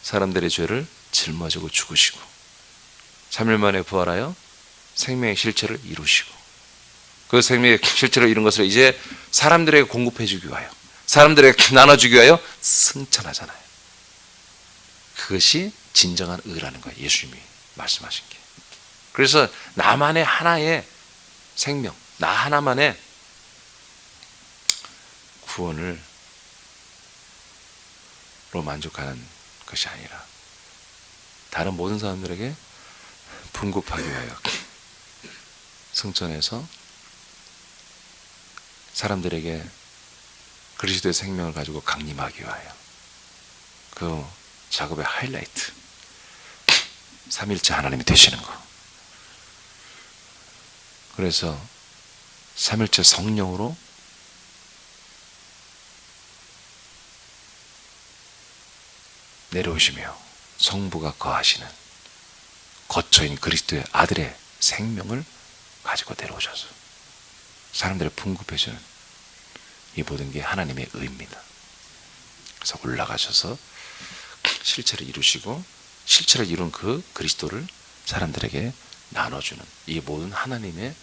사람들의 죄를 짊어지고 죽으시고 3일 만에 부활하여 생명의 실체를 이루시고 그 생명의 실체를 이룬 것을 이제 사람들에게 공급해 주기 위하여 사람들에게 나눠주기 위하여 승천하잖아요. 그것이 진정한 의라는 거예요. 예수님이 말씀하신 게. 그래서 나만의 하나의 생명, 나 하나만의 구원을 로 만족하는 것이 아니라 다른 모든 사람들에게 분급하기 위하여 승천해서 사람들에게 그리스도의 생명을 가지고 강림하기 위하여 그 작업의 하이라이트 삼일째 하나님이 되시는 거. 그래서 삼일째 성령으로 내려오시며 성부가 거하시는 거처인 그리스도의 아들의 생명을 가지고 내려오셔서 사람들을 풍급해주는 이 모든 게 하나님의 의입니다. 그래서 올라가셔서 실체를 이루시고 실체를 이룬 그 그리스도를 사람들에게 나눠주는 이 모든 하나님의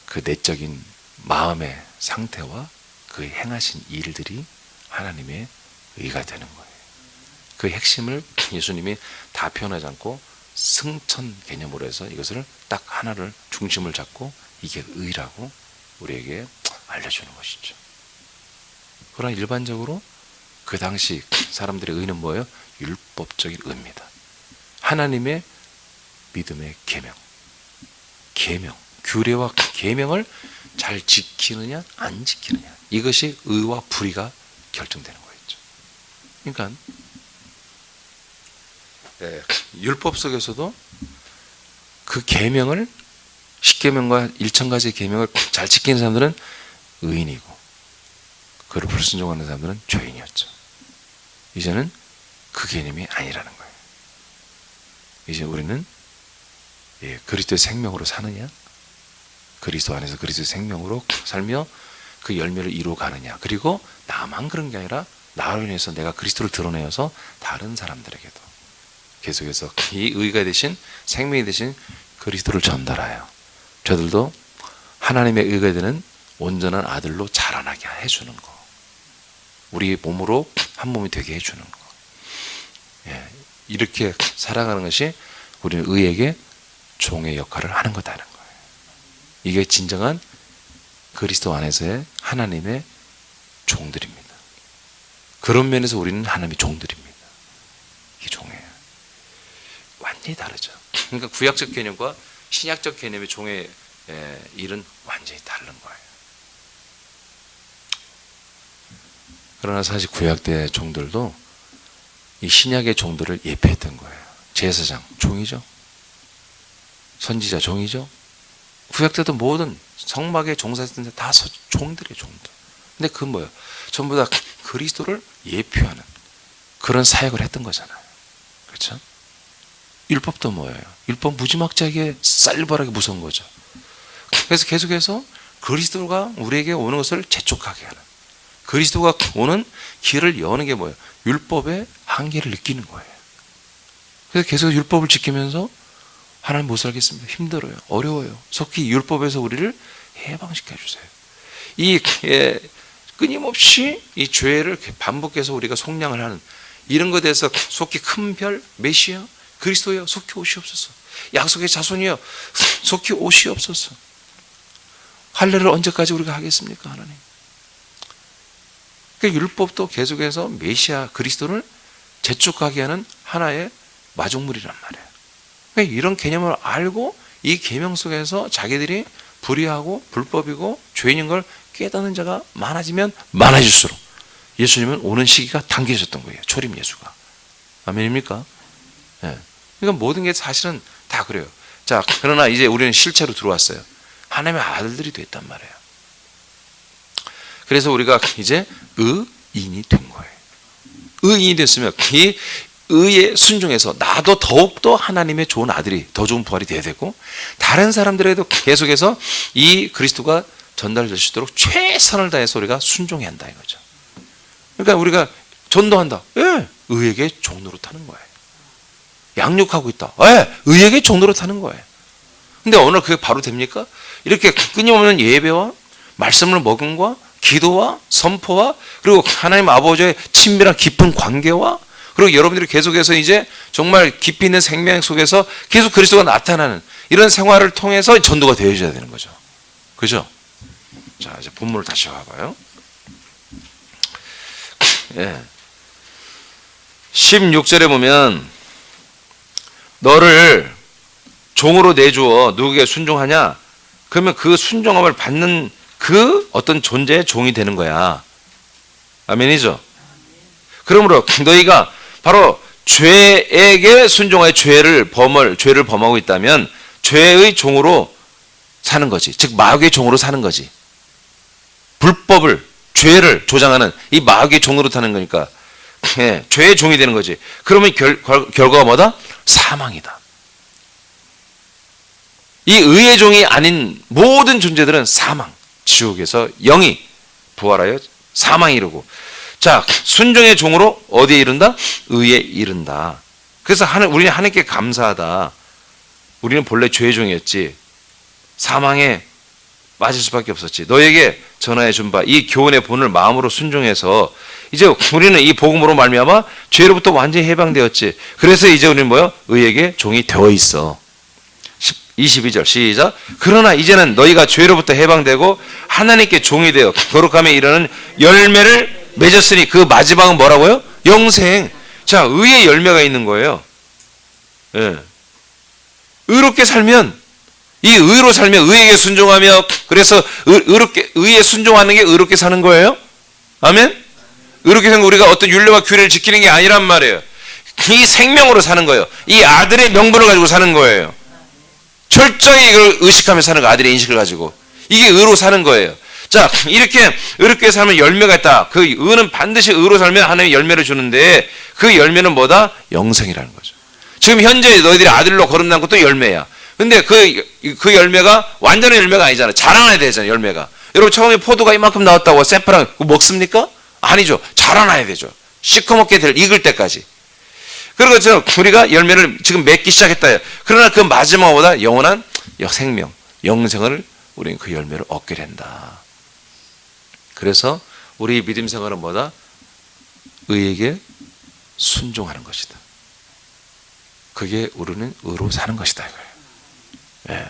그 내적인 마음의 상태와 그 행하신 일들이 하나님의 의가 되는 거예요. 그 핵심을 예수님이 다 표현하지 않고 승천 개념으로 해서 이것을 딱 하나를 중심을 잡고 이게 의라고 우리에게 알려주는 것이죠. 그러나 일반적으로 그 당시 사람들의 의는 뭐예요? 율법적인 의입니다. 하나님의 믿음의 계명, 규례와 계명을 잘 지키느냐 안 지키느냐 이것이 의와 불의가 결정되는 거였죠. 그러니까 율법 속에서도 그 계명을 10계명과 1000가지 계명을 잘 지키는 사람들은 의인이고 그를 불순종하는 사람들은 죄인이었죠. 이제는 그 개념이 아니라는 거예요. 이제 우리는 그리스도의 생명으로 사느냐 그리스도 안에서 그리스도의 생명으로 살며 그 열매를 이루어가느냐 그리고 나만 그런 게 아니라 나로 인해서 내가 그리스도를 드러내어서 다른 사람들에게도 계속해서 이 의가 되신 생명이 되신 그리스도를 전달하여 저들도 하나님의 의가 되는 온전한 아들로 자라나게 해주는 거, 우리 몸으로 한 몸이 되게 해주는 거, 이렇게 살아가는 것이 우리는 의에게 종의 역할을 하는 거다는 거예요. 이게 진정한 그리스도 안에서의 하나님의 종들입니다. 그런 면에서 우리는 하나님의 종들입니다. 이게 종이에요. 완전히 다르죠. 그러니까 구약적 개념과 신약적 개념의 종의 일은 완전히 다른 거예요. 그러나 사실 구약 때 종들도 이 신약의 종들을 예표했던 거예요. 제사장 종이죠. 선지자 종이죠. 구약 때도 모든 성막에 종사했던 데 다 종들이에요. 종들. 근데 그건 뭐예요? 전부 다 그리스도를 예표하는 그런 사역을 했던 거잖아요. 그렇죠? 율법도 뭐예요? 율법 무지막지하게 쌀벌하게 무서운 거죠. 그래서 계속해서 그리스도가 우리에게 오는 것을 재촉하게 하는, 그리스도가 오는 길을 여는 게 뭐예요? 율법의 한계를 느끼는 거예요. 그래서 계속 율법을 지키면서 하나님 못 살겠습니다. 힘들어요. 어려워요. 속히 율법에서 우리를 해방시켜 주세요. 끊임없이 이 죄를 반복해서 우리가 속량을 하는 이런 것에 대해서 속히 큰 별 메시아 그리스도여 속히 오시옵소서. 약속의 자손이여 속히 오시옵소서. 할례를 언제까지 우리가 하겠습니까, 하나님? 그 율법도 계속해서 메시아 그리스도를 재촉하게 하는 하나의 마중물이란 말이에요. 그러니까 이런 개념을 알고 이 계명 속에서 자기들이 불의하고 불법이고 죄인인 걸 깨닫는 자가 많아지면 많아질수록 예수님은 오는 시기가 당겨졌던 거예요. 초림 예수가. 아멘입니까? 예. 그러니까 모든 게 사실은 다 그래요. 자, 그러나 이제 우리는 실체로 들어왔어요. 하나님의 아들들이 됐단 말이에요. 그래서 우리가 이제 의인이 된 거예요. 의인이 됐으면 이 의에 순종해서 나도 더욱더 하나님의 좋은 아들이, 더 좋은 부활이 되어야 되고 다른 사람들에도 계속해서 이 그리스도가 전달될 수 있도록 최선을 다해서 우리가 순종해야 한다 이거죠. 그러니까 우리가 전도한다. 예, 의에게 종노릇하는 거예요. 양육하고 있다. 예, 의에게 종노릇하는 거예요. 근데 오늘 그게 바로 됩니까? 이렇게 끊임없는 예배와 말씀을 먹음과 기도와 선포와 그리고 하나님 아버지의 친밀한 깊은 관계와 그리고 여러분들이 계속해서 이제 정말 깊이 있는 생명 속에서 계속 그리스도가 나타나는 이런 생활을 통해서 전도가 되어져야 되는 거죠. 그죠? 자, 이제 본문을 다시 와봐요. 예. 16절에 보면 너를 종으로 내주어 누구에게 순종하냐? 그러면 그 순종함을 받는 그 어떤 존재의 종이 되는 거야. 아멘이죠? 그러므로 너희가 바로 죄에게 순종하여 죄를 범하고 있다면 죄의 종으로 사는 거지. 즉 마귀의 종으로 사는 거지. 불법을 죄를 조장하는 이 마귀의 종으로 사는 거니까 예, 죄의 종이 되는 거지. 그러면 결과가 뭐다? 사망이다. 이 의의 종이 아닌 모든 존재들은 사망, 지옥에서 영이 부활하여 사망에 이르고, 자, 순종의 종으로 어디에 이른다? 의에 이른다. 그래서 우리는 하나님께 감사하다. 우리는 본래 죄의 종이었지. 사망에 맞을 수밖에 없었지. 너에게 전하여 준 바 이 교훈의 본을 마음으로 순종해서 이제 우리는 이 복음으로 말미암아 죄로부터 완전히 해방되었지. 그래서 이제 우리는 뭐요? 의에게 종이 되어 있어. 22절 시작. 그러나 이제는 너희가 죄로부터 해방되고 하나님께 종이 되어 거룩함에 이르는 열매를 맺었으니 그 마지막은 뭐라고요? 영생. 자, 의의 열매가 있는 거예요. 예. 의롭게 살면, 이 의로 살면 의에게 순종하며, 그래서 의에 순종하는 게 의롭게 사는 거예요. 아멘. 의롭게 사는 거 우리가 어떤 율례와 규례를 지키는 게 아니란 말이에요. 이 생명으로 사는 거예요. 이 아들의 명분을 가지고 사는 거예요. 철저히 이걸 의식하며 사는 거, 아들의 인식을 가지고. 이게 의로 사는 거예요. 자, 이렇게 의롭게 살면 열매가 있다. 그 의는 반드시 의로 살면 하나님의 열매를 주는데 그 열매는 뭐다? 영생이라는 거죠. 지금 현재 너희들이 아들로 거듭난 것도 열매야. 근데 그 열매가 완전한 열매가 아니잖아요. 자라나야 되잖아요, 열매가. 여러분 처음에 포도가 이만큼 나왔다고 새파랑 먹습니까? 아니죠. 자라나야 되죠. 시커멓게 익을 때까지. 그리고 우리가 열매를 지금 맺기 시작했다. 그러나 그 마지막보다 영원한 생명, 영생을 우리는 그 열매를 얻게 된다. 그래서 우리 믿음 생활은 뭐다? 의에게 순종하는 것이다. 그게 우리는 의로 사는 것이다 이거예요. 예.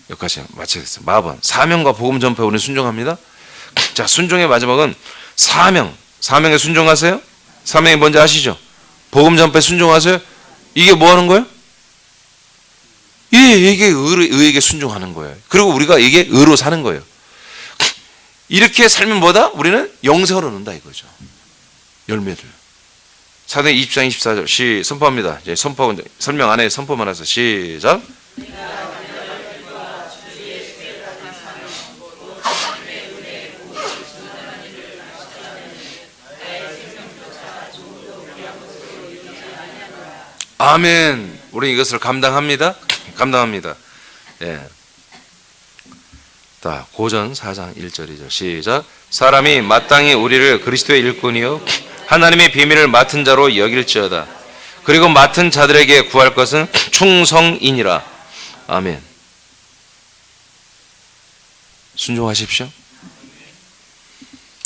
여기까지 마치겠습니다. 마번 사명과 복음 전파에 우리는 순종합니다. 자, 순종의 마지막은 사명. 사명에 순종하세요. 사명이 뭔지 아시죠? 복음 전파에 순종하세요. 이게 뭐 하는 거예요? 이게 의에게 순종하는 거예요. 그리고 우리가 이게 의로 사는 거예요. 이렇게 살면 뭐다? 우리는 영생을 얻는다 이거죠. 열매들. 사도행 20장 24절 선포합니다. 이제 설명 안에 선포만 해서 시작. 아멘. 우리 이것을 감당합니다. 감당합니다. 예. 자, 고전 4장 1절 2절 시작. 사람이 마땅히 우리를 그리스도의 일꾼이요 하나님의 비밀을 맡은 자로 여길지어다. 그리고 맡은 자들에게 구할 것은 충성이니라. 아멘. 순종하십시오.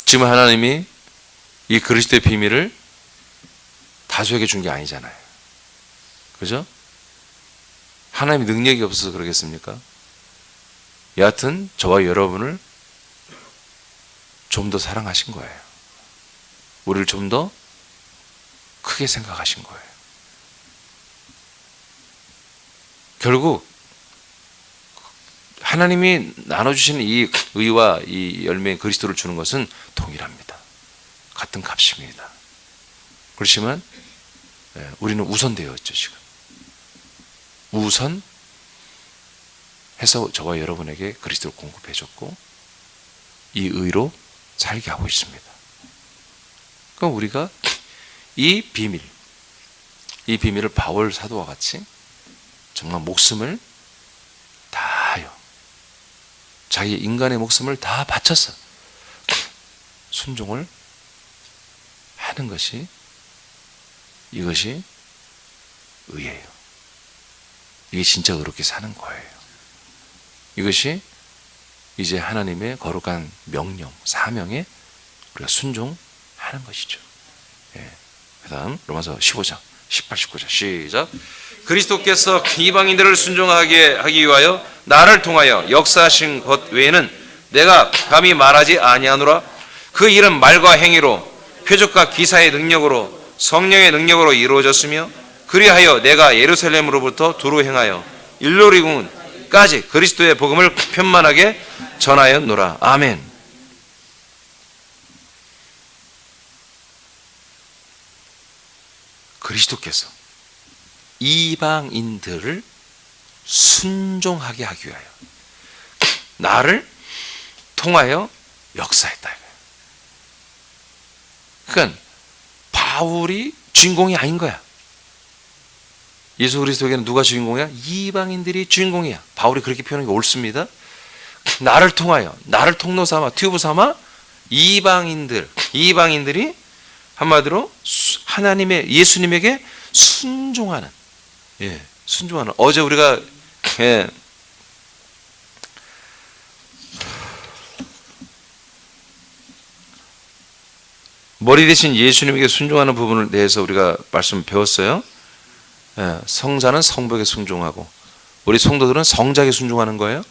지금 하나님이 이 그리스도의 비밀을 다수에게 준 게 아니잖아요. 그죠? 하나님의 능력이 없어서 그러겠습니까? 여하튼 저와 여러분을 좀 더 사랑하신 거예요. 우리를 좀 더 크게 생각하신 거예요. 결국 하나님이 나눠주신 이 의와 이 열매인 그리스도를 주는 것은 동일합니다. 같은 값입니다. 그렇지만 우리는 우선되어 있죠. 지금 우선 해서 저와 여러분에게 그리스도를 공급해 줬고 이 의로 살게 하고 있습니다. 그럼 우리가 이 비밀을 바울 사도와 같이 정말 목숨을 다하여 자기 인간의 목숨을 다 바쳐서 순종을 하는 것이 이것이 의예요. 이게 진짜 의롭게 사는 거예요. 이것이 이제 하나님의 거룩한 명령, 사명에 우리가 순종하는 것이죠. 예. 그 다음 로마서 15장 18, 19절 시작. 그리스도께서 이방인들을 순종하게 하기 위하여 나를 통하여 역사하신 것 외에는 내가 감히 말하지 아니하노라. 그 일은 말과 행위로 표적과 기사의 능력으로 성령의 능력으로 이루어졌으며 그리하여 내가 예루살렘으로부터 두루 행하여 일루리군까지 그리스도의 복음을 편만하게 전하였노라. 아멘. 그리스도께서 이방인들을 순종하게 하기 위하여 나를 통하여 역사했다. 그러니까 바울이 주인공이 아닌 거야. 예수 그리스도에게는 누가 주인공이야? 이방인들이 주인공이야. 바울이 그렇게 표현하는 게 옳습니다. 나를 통하여, 나를 통로 삼아, 튜브 삼아 이방인들이 한마디로 하나님의 예수님에게 순종하는, 예, 순종하는. 어제 우리가 머리 대신 예수님에게 순종하는 부분을 대해서 우리가 말씀 배웠어요. 예, 성자는 성부에게 순종하고 우리 성도들은 성자에게 순종하는 거예요.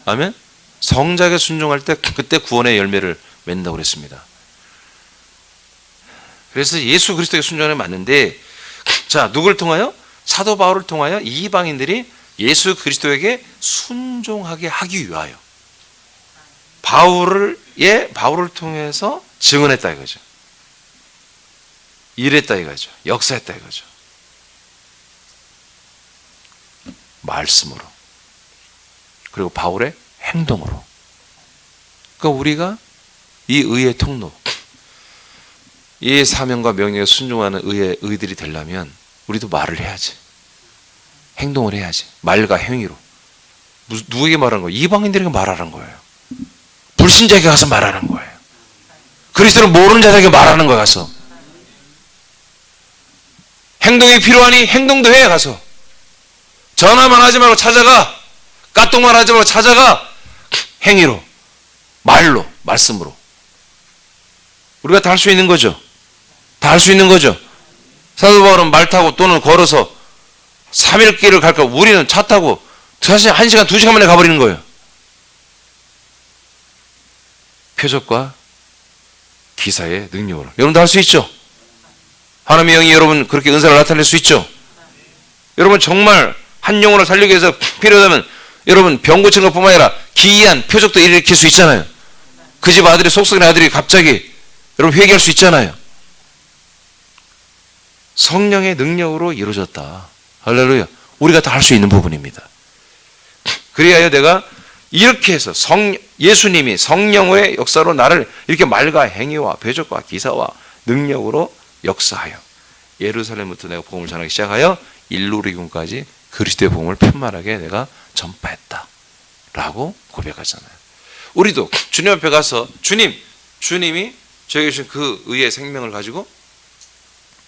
아멘. 성자에게 순종할 때 그때 구원의 열매를 맺는다고 그랬습니다. 그래서 예수 그리스도에게 순종하는 맞는데, 자, 누구를 통하여? 사도 바울을 통하여 이방인들이 예수 그리스도에게 순종하게 하기 위하여 바울을 통해서 증언했다 이거죠. 일했다 이거죠. 역사했다 이거죠. 말씀으로, 그리고 바울의 행동으로. 그러니까 우리가 이 의의 통로, 이 사명과 명령에 순종하는 의들이 되려면 우리도 말을 해야지. 행동을 해야지. 말과 행위로. 누구에게 말하는 거예요? 이방인들에게 말하는 거예요. 불신자에게 가서 말하는 거예요. 그리스도를 모르는 자들에게 말하는 거야 가서. 행동이 필요하니 행동도 해 가서. 전화만 하지 말고 찾아가. 까똥만 하지 말고 찾아가. 행위로, 말로, 말씀으로. 우리가 다 할 수 있는 거죠. 다 할 수 있는 거죠. 사도 바울은 말 타고 또는 걸어서 3일 길을 갈까, 우리는 차 타고 1시간, 2시간 만에 가버리는 거예요. 표적과 기사의 능력으로. 여러분도 할 수 있죠. 하나님의 영이 여러분 그렇게 은사를 나타낼 수 있죠. 여러분 정말 한 영혼을 살리기 위해서 필요하다면 여러분 병 고치는 것뿐만 아니라 기이한 표적도 일으킬 수 있잖아요. 그 집 아들이, 속썩인 아들이 갑자기 여러분 회개할 수 있잖아요. 성령의 능력으로 이루어졌다. 할렐루야. 우리가 다 할 수 있는 부분입니다. 그리하여 내가 이렇게 해서 예수님이 성령의 역사로 나를 이렇게 말과 행위와 표적과 기사와 능력으로 역사하여 예루살렘부터 내가 복음을 전하기 시작하여 일루리군까지 그리스도의 복음을 편만하게 내가 전파했다 라고 고백하잖아요. 우리도 주님 앞에 가서 주님이 저에게 주신 그 의의 생명을 가지고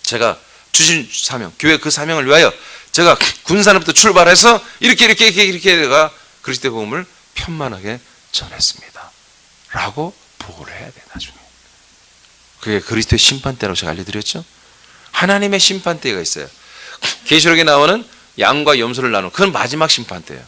제가 주신 사명, 교회 그 사명을 위하여 제가 군산부터 출발해서 이렇게 내가 그리스도의 복음을 편만하게 전했습니다 라고 보고를 해야 돼. 나중에 그게 그리스도의 심판대라고 제가 알려드렸죠. 하나님의 심판대가 있어요. 계시록에 나오는 양과 염소를 나누는, 그건 마지막 심판대예요.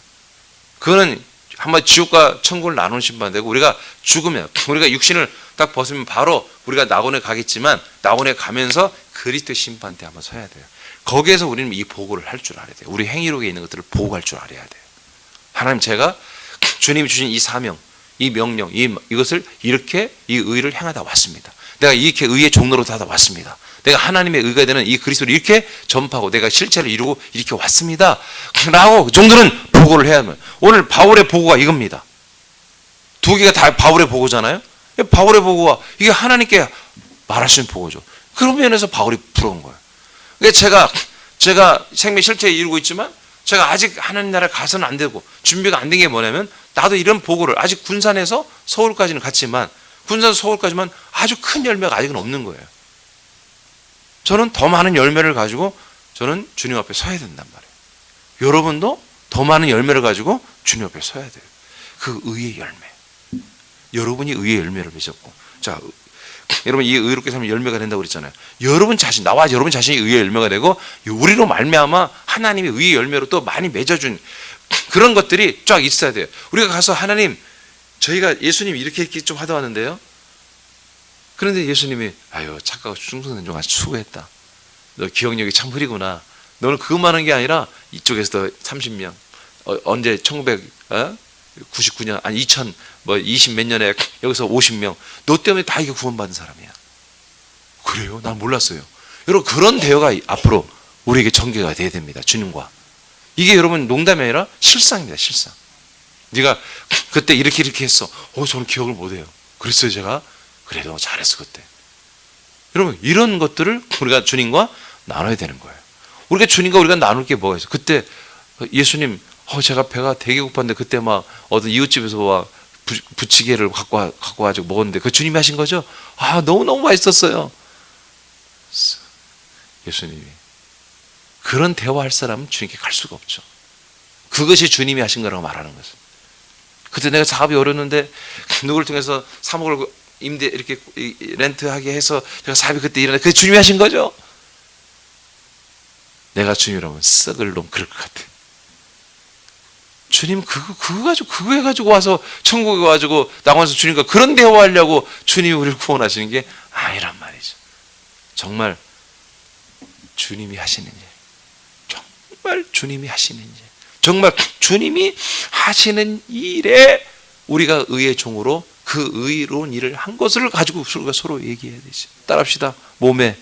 그거는 한마디 지옥과 천국을 나누는 심판대고, 우리가 죽으면, 우리가 육신을 딱 벗으면 바로 우리가 낙원에 가겠지만 낙원에 가면서 그리스도의 심판대 한번 서야 돼요. 거기에서 우리는 이 보고를 할 줄 알아야 돼요. 우리 행위록에 있는 것들을 보고할 줄 알아야 돼요. 하나님, 제가 주님이 주신 이 사명, 이 명령, 이것을 이렇게 이 의를 행하다 왔습니다. 내가 이렇게 의의 종로로 하다 왔습니다. 내가 하나님의 의가 되는 이 그리스도를 이렇게 전파하고 내가 실체를 이루고 이렇게 왔습니다 라고 그 정도는 보고를 해야 합니다. 오늘 바울의 보고가 이겁니다. 두 개가 다 바울의 보고잖아요. 바울의 보고가 이게 하나님께 말할 수 있는 보고죠. 그런 면에서 바울이 부러운 거예요. 그러니까 제가 생명 실체에 이루고 있지만 제가 아직 하나님 나라에 가서는 안 되고 준비가 안 된 게 뭐냐면, 나도 이런 보고를 아직 군산에서 서울까지는 갔지만 군산에서 서울까지만 아주 큰 열매가 아직은 없는 거예요. 저는 더 많은 열매를 가지고 저는 주님 앞에 서야 된단 말이에요. 여러분도 더 많은 열매를 가지고 주님 앞에 서야 돼요. 그 의의 열매. 여러분이 의의 열매를 맺었고, 자, 여러분 이 의롭게 살면 열매가 된다고 그랬잖아요. 여러분 자신, 나와 여러분 자신이 의의 열매가 되고 우리로 말미암아 하나님이 의의 열매로 또 많이 맺어준 그런 것들이 쫙 있어야 돼요. 우리가 가서 하나님, 저희가 예수님이 이렇게 좀 하다 왔는데요. 그런데 예수님이 아유 착하고 충성된 종 아주 수고했다. 너 기억력이 참 흐리구나. 너는 그것만 한 게 아니라 이쪽에서도 30명 언제 1999년 아니 2000 뭐 20 몇 년에 여기서 50명 너 때문에 다 이게 구원받은 사람이야. 그래요? 난 몰랐어요. 여러분 그런 대화가 앞으로 우리에게 전개가 돼야 됩니다. 주님과. 이게 여러분 농담이 아니라 실상입니다. 실상. 네가 그때 이렇게 했어. 저는 기억을 못해요. 그랬어요 제가. 그래도 잘했어 그때. 여러분 이런 것들을 우리가 주님과 나눠야 되는 거예요. 우리가 주님과 우리가 나눌 게 뭐가 있어? 그때 예수님 제가 배가 되게 고팠는데 그때 막 어떤 이웃집에서 막 부치개를 갖고 와가지고 먹었는데 그 주님이 하신 거죠? 너무너무 맛있었어요. 예수님이 그런 대화할 사람은 주님께 갈 수가 없죠. 그것이 주님이 하신 거라고 말하는 것은. 그때 내가 작업이 어려웠는데 누구를 통해서 3억을 임대 이렇게 렌트하게 해서 제가 사업이 그때 일어나. 그게 주님이 하신 거죠. 내가 주님이라면 썩을 놈 그럴 것 같아. 주님 그거 해가지고 와서 천국에 와가지고 나와서 주님과 그런 대화하려고 주님이 우리를 구원하시는 게 아니란 말이죠. 정말 주님이 하시는 일, 정말 주님이 하시는 일, 정말 주님이 하시는 일에 우리가 의의 종으로 그 의로운 일을 한 것을 가지고 우리가 서로 얘기해야 되지. 따라합시다. 몸에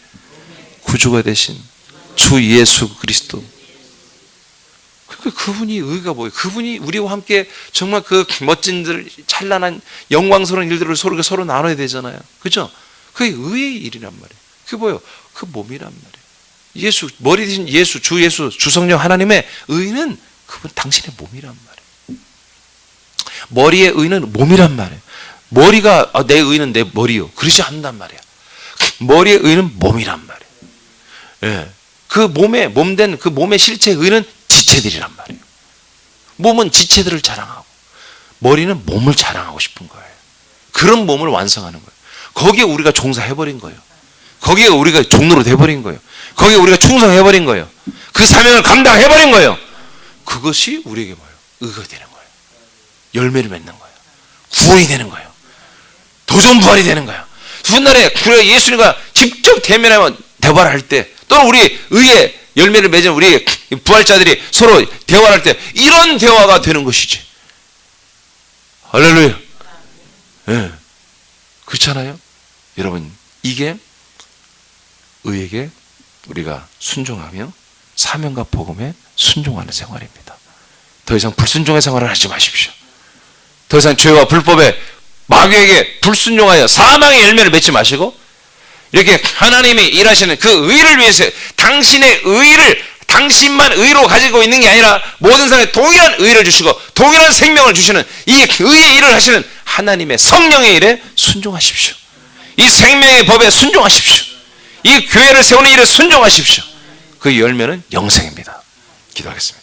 구주가 되신 주 예수 그리스도. 그분이 의가 뭐예요? 그분이 우리와 함께 정말 그 멋진 들, 찬란한 영광스러운 일들을 서로 나눠야 되잖아요. 그죠? 그게 의의 일이란 말이에요. 그게 뭐예요? 그 몸이란 말이에요. 예수, 머리 대신 예수, 주 예수, 주 성령 하나님의 의는 그분 당신의 몸이란 말이에요. 머리의 의는 몸이란 말이에요. 머리가 내 의는 내 머리요. 그러지 않는단 말이야. 머리의 의는 몸이란 말이에요. 예. 그 몸에 몸된 그 몸의 실체의 의는 지체들이란 말이에요. 몸은 지체들을 자랑하고 머리는 몸을 자랑하고 싶은 거예요. 그런 몸을 완성하는 거예요. 거기에 우리가 종사해버린 거예요. 거기에 우리가 종로로 돼버린 거예요. 거기에 우리가 충성해버린 거예요. 그 사명을 감당해버린 거예요. 그것이 우리에게 뭐예요? 의가 되는 거예요. 열매를 맺는 거예요. 구원이 되는 거예요. 도전 부활이 되는 거예요. 훗날에 우리가 예수님과 직접 대면하면 대화를 할 때 또는 우리 의의 열매를 맺은 우리 부활자들이 서로 대화를 할 때 이런 대화가 되는 것이지. 할렐루야. 네. 그렇잖아요. 여러분 이게 의에게 우리가 순종하며 사명과 복음에 순종하는 생활입니다. 더 이상 불순종의 생활을 하지 마십시오. 더 이상 죄와 불법에 마귀에게 불순종하여 사망의 열매를 맺지 마시고 이렇게 하나님이 일하시는 그 의를 위해서 당신의 의를 당신만 의로 가지고 있는 게 아니라 모든 사람에 동일한 의를 주시고 동일한 생명을 주시는 이 의의 일을 하시는 하나님의 성령의 일에 순종하십시오. 이 생명의 법에 순종하십시오. 이 교회를 세우는 일에 순종하십시오. 그 열매는 영생입니다. 기도하겠습니다.